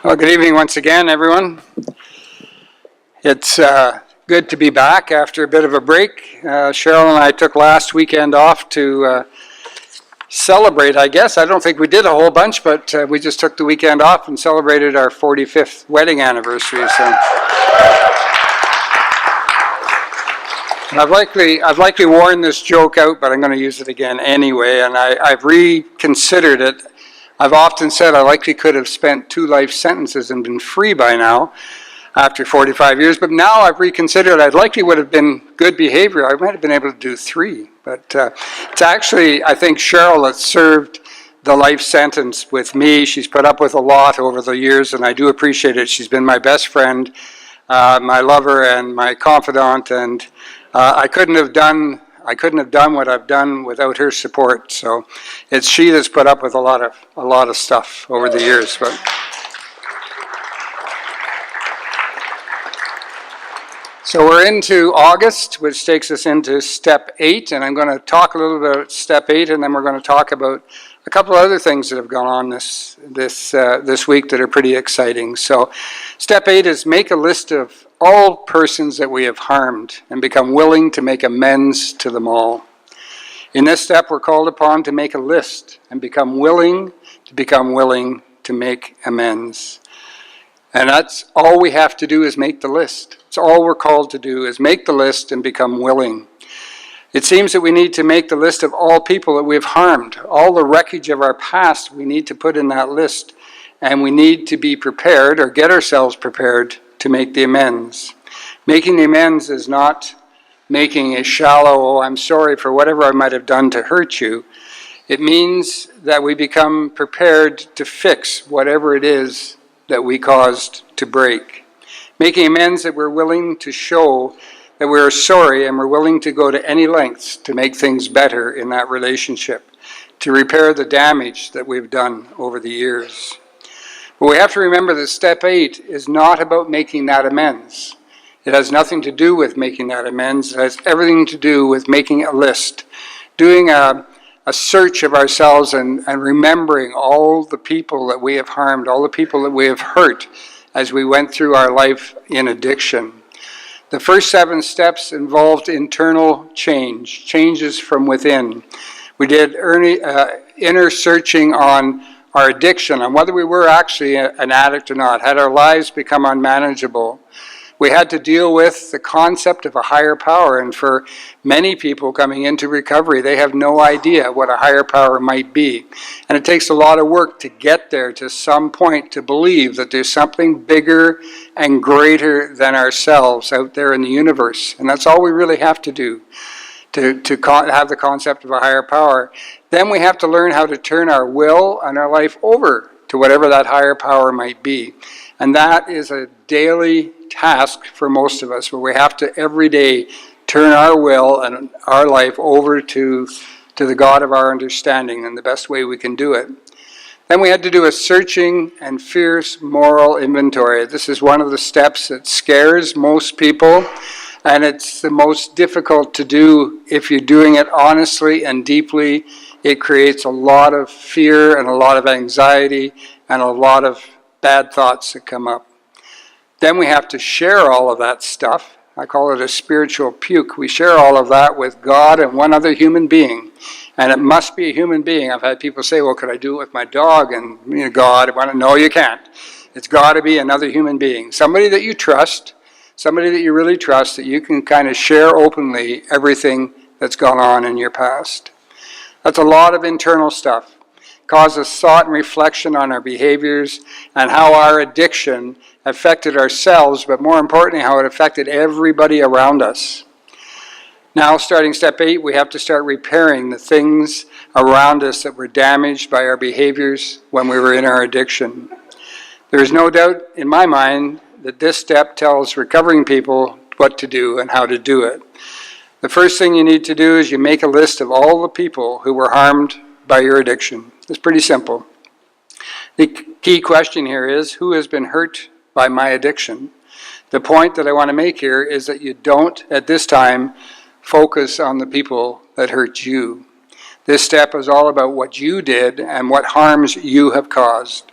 Well, good evening once again, everyone. It's good to be back after a bit of a break. Cheryl and I took last weekend off to celebrate, I guess. I don't think we did a whole bunch, but we just took the weekend off and celebrated our 45th wedding anniversary. So I've likely worn this joke out, but I'm going to use it again anyway, and I've reconsidered it. I've often said I likely could have spent 2 life sentences and been free by now after 45 years, but now I've reconsidered. I likely would have been good behavior. I might have been able to do 3, but it's actually, I think, Cheryl that served the life sentence with me. She's put up with a lot over the years, and I do appreciate it. She's been my best friend, my lover, and my confidant, and I couldn't have done what I've done without her support. So it's she that's put up with a lot of stuff over the years. But so we're into August, which takes us into step 8, and I'm going to talk a little bit about step 8, and then we're going to talk about a couple of other things that have gone on this week that are pretty exciting. So step 8 is make a list of all persons that we have harmed and become willing to make amends to them all. In this step, we're called upon to make a list and become willing to make amends. And that's all we have to do is make the list. It's all we're called to do is make the list and become willing. It seems that we need to make the list of all people that we've harmed. All the wreckage of our past we need to put in that list. And we need to be prepared or get ourselves prepared to make the amends. Making the amends is not making a shallow, oh, I'm sorry for whatever I might have done to hurt you. It means that we become prepared to fix whatever it is that we caused to break. Making amends that we're willing to show that we're sorry and we're willing to go to any lengths to make things better in that relationship, to repair the damage that we've done over the years. But we have to remember that step 8 is not about making that amends. It has nothing to do with making that amends. It has everything to do with making a list, doing a search of ourselves and remembering all the people that we have harmed, all the people that we have hurt as we went through our life in addiction. The first 7 steps involved internal change, changes from within. We did inner searching on our addiction, on whether we were actually an addict or not. Had our lives become unmanageable? We had to deal with the concept of a higher power, and for many people coming into recovery, they have no idea what a higher power might be. And it takes a lot of work to get there to some point to believe that there's something bigger and greater than ourselves out there in the universe. And that's all we really have to do to have the concept of a higher power. Then we have to learn how to turn our will and our life over to whatever that higher power might be. And that is a daily task for most of us, where we have to every day turn our will and our life over to the God of our understanding in the best way we can do it. Then we had to do a searching and fierce moral inventory. This is one of the steps that scares most people, and it's the most difficult to do if you're doing it honestly and deeply. It creates a lot of fear and a lot of anxiety and a lot of bad thoughts that come up. Then we have to share all of that stuff. I call it a spiritual puke. We share all of that with God and one other human being. And it must be a human being. I've had people say, well, could I do it with my dog? And God, no, you can't. It's got to be another human being. Somebody that you trust, somebody that you really trust, that you can kind of share openly everything that's gone on in your past. That's a lot of internal stuff. Causes thought and reflection on our behaviors and how our addiction affected ourselves, but more importantly, how it affected everybody around us. Now, starting step 8, we have to start repairing the things around us that were damaged by our behaviors when we were in our addiction. There is no doubt in my mind that this step tells recovering people what to do and how to do it. The first thing you need to do is you make a list of all the people who were harmed by your addiction. It's pretty simple. The key question here is, who has been hurt by my addiction? The point that I want to make here is that you don't, at this time, focus on the people that hurt you. This step is all about what you did and what harms you have caused.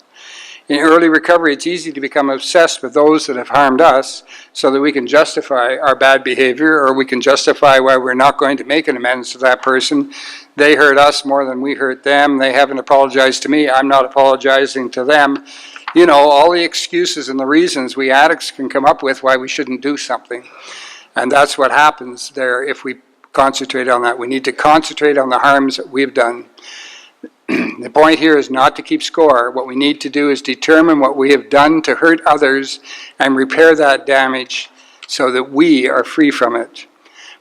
In early recovery, it's easy to become obsessed with those that have harmed us so that we can justify our bad behavior, or we can justify why we're not going to make an amends to that person. They hurt us more than we hurt them. They haven't apologized to me. I'm not apologizing to them. You know, all the excuses and the reasons we addicts can come up with why we shouldn't do something. And that's what happens there if we concentrate on that. We need to concentrate on the harms that we've done. The point here is not to keep score. What we need to do is determine what we have done to hurt others and repair that damage so that we are free from it.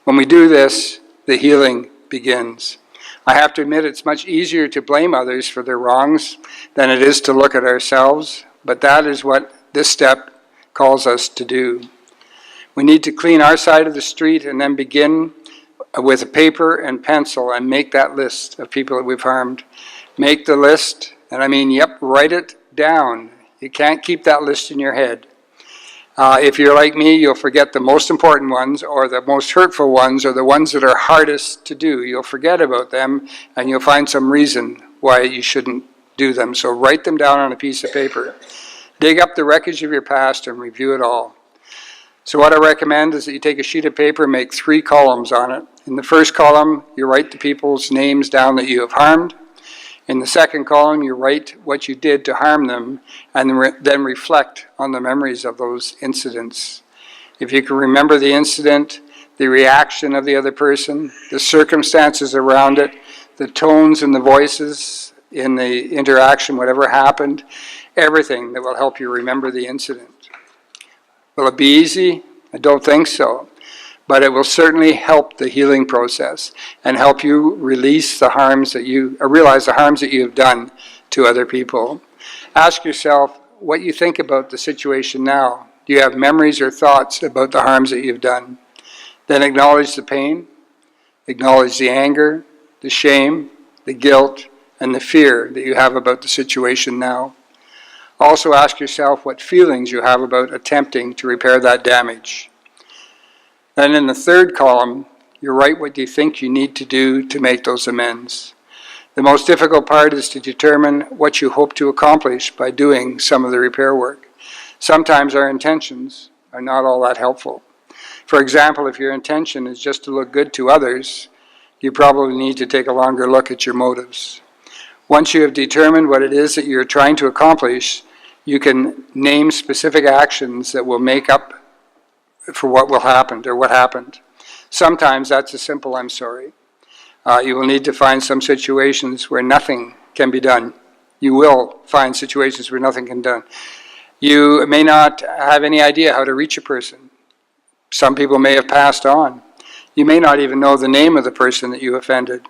When we do this, the healing begins. I have to admit it's much easier to blame others for their wrongs than it is to look at ourselves, but that is what this step calls us to do. We need to clean our side of the street and then begin with a paper and pencil and make that list of people that we've harmed. Make the list, and I mean, write it down. You can't keep that list in your head. If you're like me, you'll forget the most important ones, or the most hurtful ones, or the ones that are hardest to do. You'll forget about them, and you'll find some reason why you shouldn't do them. So write them down on a piece of paper. Dig up the wreckage of your past and review it all. So what I recommend is that you take a sheet of paper and make 3 columns on it. In the first column, you write the people's names down that you have harmed. In the second column, you write what you did to harm them, and then reflect on the memories of those incidents. If you can remember the incident, the reaction of the other person, the circumstances around it, the tones and the voices in the interaction, whatever happened, everything that will help you remember the incident. Will it be easy? I don't think so. But it will certainly help the healing process and help you realize the harms that you have done to other people. Ask yourself what you think about the situation now. Do you have memories or thoughts about the harms that you've done? Then acknowledge the pain, acknowledge the anger, the shame, the guilt, and the fear that you have about the situation now. Also ask yourself what feelings you have about attempting to repair that damage. Then in the third column, you write what you think you need to do to make those amends. The most difficult part is to determine what you hope to accomplish by doing some of the repair work. Sometimes our intentions are not all that helpful. For example, if your intention is just to look good to others, you probably need to take a longer look at your motives. Once you have determined what it is that you're trying to accomplish, you can name specific actions that will make up for what will happen or what happened. Sometimes that's a simple "I'm sorry." You will need to find some situations where nothing can be done. You will find situations where nothing can be done. You may not have any idea how to reach a person. Some people may have passed on. You may not even know the name of the person that you offended.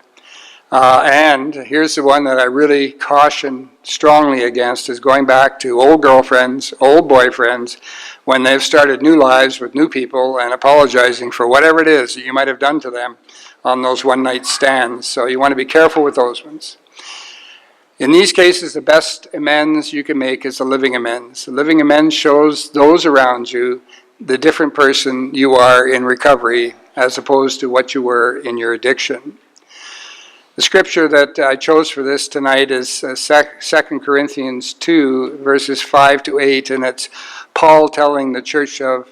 And here's the one that I really caution strongly against, is going back to old girlfriends, old boyfriends, when they've started new lives with new people and apologizing for whatever it is that you might have done to them on those one-night stands. So you want to be careful with those ones. In these cases, the best amends you can make is a living amends. The living amends shows those around you the different person you are in recovery as opposed to what you were in your addiction. The scripture that I chose for this tonight is 2 Corinthians 2, verses 5 to 8, and it's Paul telling the church of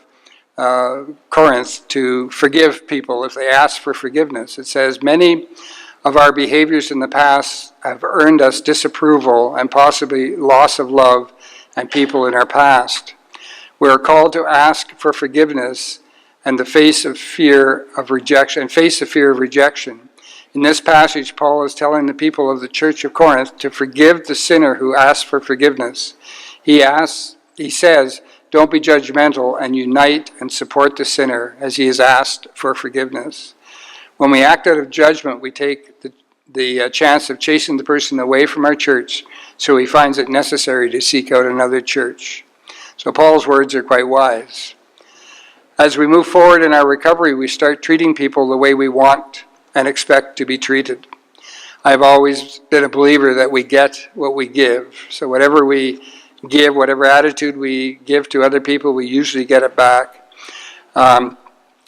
Corinth to forgive people if they ask for forgiveness. It says, "Many of our behaviors in the past have earned us disapproval and possibly loss of love and people in our past. We are called to ask for forgiveness and face the fear of rejection. In this passage, Paul is telling the people of the church of Corinth to forgive the sinner who asks for forgiveness. He says, don't be judgmental and unite and support the sinner as he has asked for forgiveness. When we act out of judgment, we take the chance of chasing the person away from our church, so he finds it necessary to seek out another church." So Paul's words are quite wise. As we move forward in our recovery, we start treating people the way we want and expect to be treated. I've always been a believer that we get what we give. So whatever we give, whatever attitude we give to other people, we usually get it back.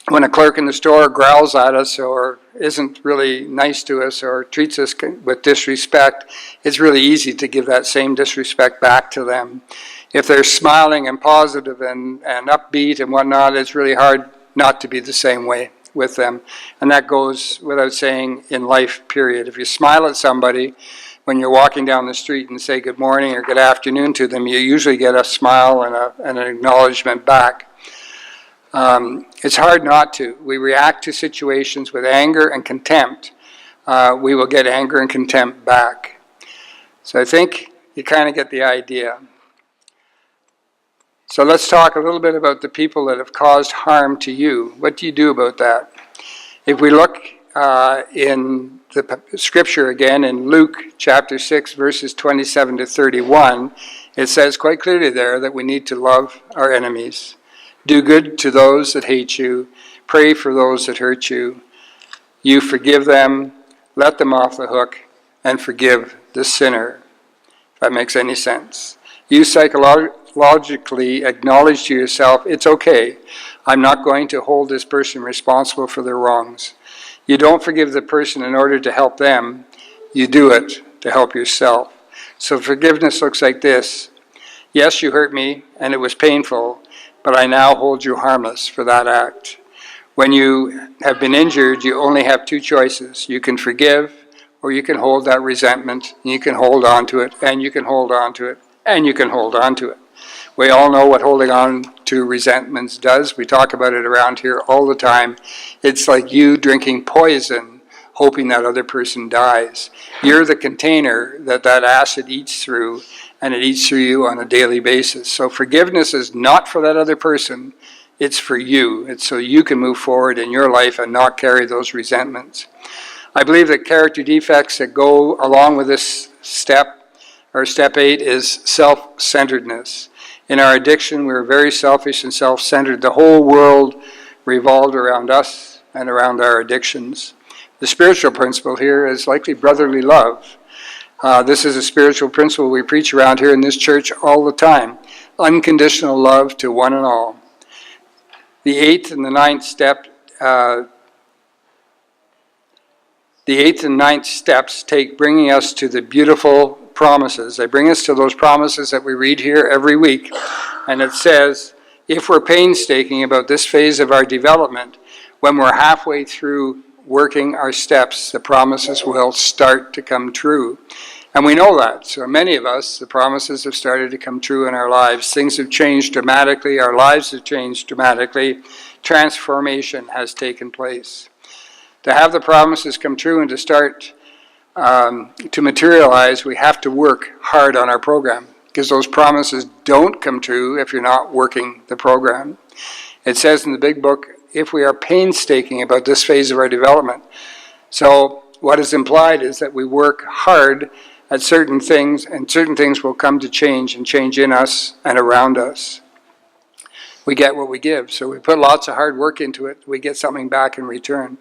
when a clerk in the store growls at us or isn't really nice to us or treats us with disrespect, it's really easy to give that same disrespect back to them. If they're smiling and positive and upbeat and whatnot, it's really hard not to be the same way with them. And that goes without saying in life, period. If you smile at somebody when you're walking down the street and say good morning or good afternoon to them, you usually get a smile and an acknowledgement back. It's hard not to. We react to situations with anger and contempt. We will get anger and contempt back. So I think you kind of get the idea. So let's talk a little bit about the people that have caused harm to you. What do you do about that? If we look in the scripture again in Luke chapter 6 verses 27 to 31, it says quite clearly there that we need to love our enemies. Do good to those that hate you. Pray for those that hurt you. You forgive them, let them off the hook, and forgive the sinner. If that makes any sense. You psychologically acknowledge to yourself, it's okay. I'm not going to hold this person responsible for their wrongs. You don't forgive the person in order to help them. You do it to help yourself. So forgiveness looks like this. Yes, you hurt me, and it was painful, but I now hold you harmless for that act. When you have been injured, you only have two choices. You can forgive, or you can hold that resentment, and you can hold on to it, and you can hold on to it, and you can hold on to it. We all know what holding on to resentments does. We talk about it around here all the time. It's like you drinking poison, hoping that other person dies. You're the container that acid eats through, and it eats through you on a daily basis. So forgiveness is not for that other person, it's for you. It's so you can move forward in your life and not carry those resentments. I believe that character defects that go along with this step, or step 8, is self-centeredness. In our addiction, we're very selfish and self-centered. The whole world revolved around us and around our addictions. The spiritual principle here is likely brotherly love. This is a spiritual principle we preach around here in this church all the time. Unconditional love to one and all. The 8th and the 9th step, the 8th and 9th steps take bringing us to the beautiful promises. They bring us to those promises that we read here every week. And it says, if we're painstaking about this phase of our development, when we're halfway through working our steps, the promises will start to come true. And we know that. So many of us, the promises have started to come true in our lives. Things have changed dramatically. Our lives have changed dramatically. Transformation has taken place. To have the promises come true and to start to materialize, we have to work hard on our program, because those promises don't come true if you're not working the program. It says in the big book, if we are painstaking about this phase of our development. So what is implied is that we work hard at certain things, and certain things will come to change and change in us and around us. We get what we give. So we put lots of hard work into it, we get something back in return.